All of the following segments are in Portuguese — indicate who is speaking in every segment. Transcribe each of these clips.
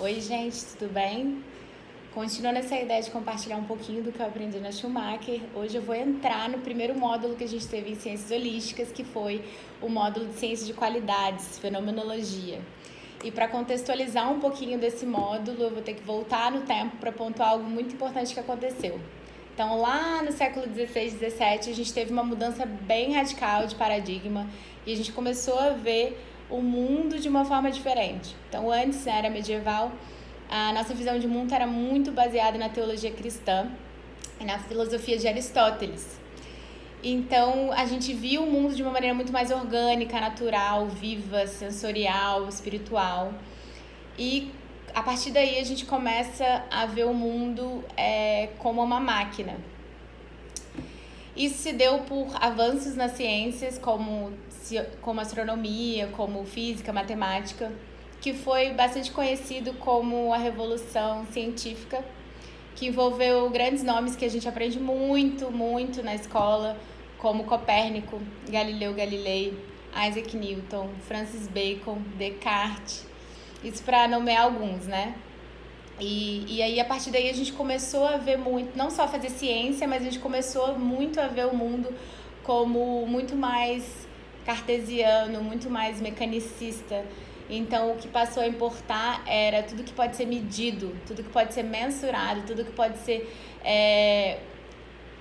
Speaker 1: Oi, gente, tudo bem? Continuando essa ideia de compartilhar um pouquinho do que eu aprendi na Schumacher, hoje eu vou entrar no primeiro módulo que a gente teve em Ciências Holísticas, que foi o módulo de Ciência de Qualidades, Fenomenologia. E para contextualizar um pouquinho desse módulo, eu vou ter que voltar no tempo para pontuar algo muito importante que aconteceu. Então, lá no século XVI, XVII, a gente teve uma mudança bem radical de paradigma e a gente começou a ver o mundo de uma forma diferente. Então, antes, na era medieval, a nossa visão de mundo era muito baseada na teologia cristã e na filosofia de Aristóteles. Então, a gente viu o mundo de uma maneira muito mais orgânica, natural, viva, sensorial, espiritual. E a partir daí a gente começa a ver o mundo como uma máquina. Isso se deu por avanços nas ciências, como astronomia, como física, matemática, que foi bastante conhecido como a Revolução Científica, que envolveu grandes nomes que a gente aprende muito na escola, como Copérnico, Galileu Galilei, Isaac Newton, Francis Bacon, Descartes. Isso para nomear alguns, né? E aí, a partir daí, a gente começou a ver muito, não só fazer ciência, mas a gente começou muito a ver o mundo como muito mais cartesiano, muito mais mecanicista. Então, o que passou a importar era tudo que pode ser medido, tudo que pode ser mensurado, tudo que pode ser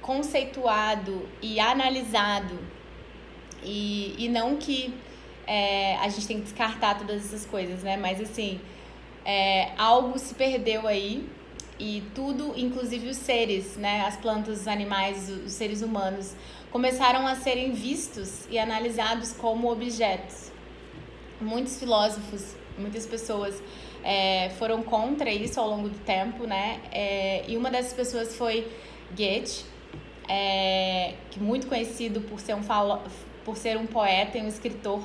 Speaker 1: conceituado e analisado. E não que a gente tem que descartar todas essas coisas, né? Mas, assim, algo se perdeu aí e tudo, inclusive os seres, né? As plantas, os animais, os seres humanos, começaram a serem vistos e analisados como objetos. Muitos filósofos, muitas pessoas foram contra isso ao longo do tempo, né? E uma dessas pessoas foi Goethe, que é muito conhecido por ser um poeta e um escritor.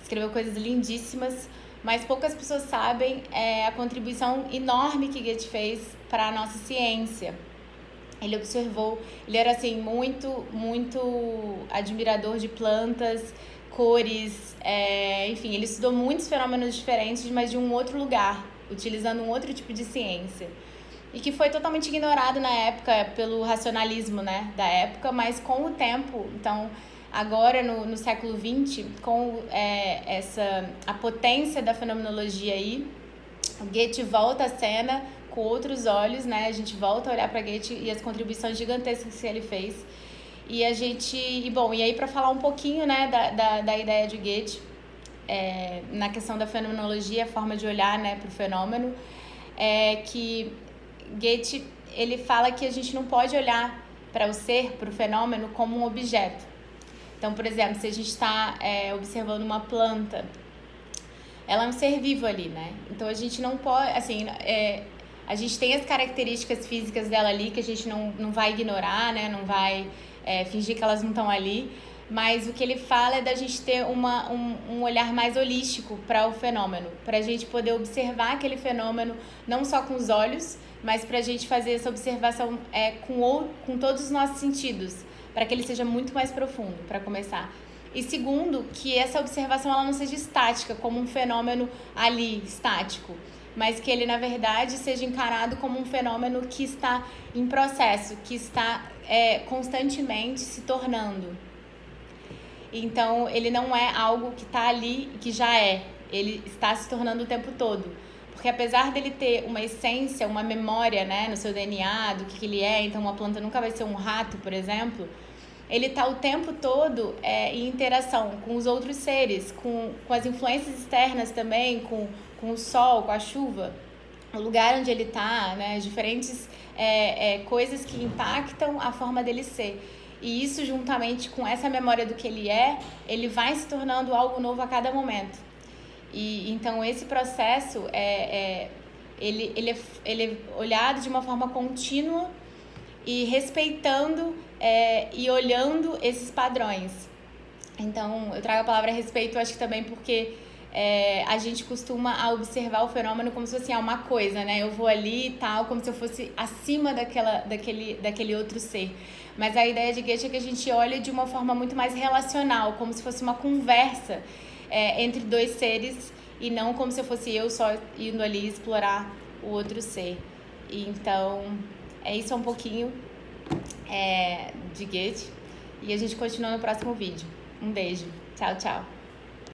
Speaker 1: Escreveu coisas lindíssimas, mas poucas pessoas sabem a contribuição enorme que Goethe fez para a nossa ciência. Ele observou, ele era assim muito admirador de plantas, cores, enfim, ele estudou muitos fenômenos diferentes, mas de um outro lugar, utilizando um outro tipo de ciência. E que foi totalmente ignorado na época pelo racionalismo, né, da época, mas com o tempo, então, agora no século XX, com a potência da fenomenologia aí, o Goethe volta à cena com outros olhos, né? A gente volta a olhar para Goethe e as contribuições gigantescas que ele fez. E aí para falar um pouquinho, né, da ideia de Goethe, na questão da fenomenologia, a forma de olhar, né, para o fenômeno, que Goethe, ele fala que a gente não pode olhar para o ser, para o fenômeno, como um objeto. Então, por exemplo, se a gente está observando uma planta, ela é um ser vivo ali, né? Então, a gente não pode, assim, a gente tem as características físicas dela ali que a gente não vai ignorar, né? Não vai fingir que elas não estão ali, mas o que ele fala é da gente ter um olhar mais holístico para o fenômeno, para a gente poder observar aquele fenômeno não só com os olhos, mas para a gente fazer essa observação com todos os nossos sentidos, para que ele seja muito mais profundo, para começar. E segundo, que essa observação ela não seja estática, como um fenômeno ali, estático, mas que ele, na verdade, seja encarado como um fenômeno que está em processo, que está constantemente se tornando. Então, ele não é algo que está ali, que já ele está se tornando o tempo todo. Porque apesar dele ter uma essência, uma memória, né, no seu DNA, do que ele é, então uma planta nunca vai ser um rato, por exemplo, ele está o tempo todo em interação com os outros seres, com as influências externas também, com o sol, com a chuva, o lugar onde ele está, né, diferentes coisas que impactam a forma dele ser. E isso, juntamente com essa memória do que ele vai se tornando algo novo a cada momento. E então esse processo ele é olhado de uma forma contínua e respeitando e olhando esses padrões. Então eu trago a palavra respeito, acho que também porque a gente costuma a observar o fenômeno como se fosse uma coisa, né? Eu vou ali e tal, como se eu fosse acima daquele outro ser. Mas a ideia de Goethe é que a gente olha de uma forma muito mais relacional, como se fosse uma conversa entre dois seres e não como se eu fosse eu só indo ali explorar o outro ser. E então, isso é um pouquinho de Goethe, e a gente continua no próximo vídeo. Um beijo. Tchau, tchau.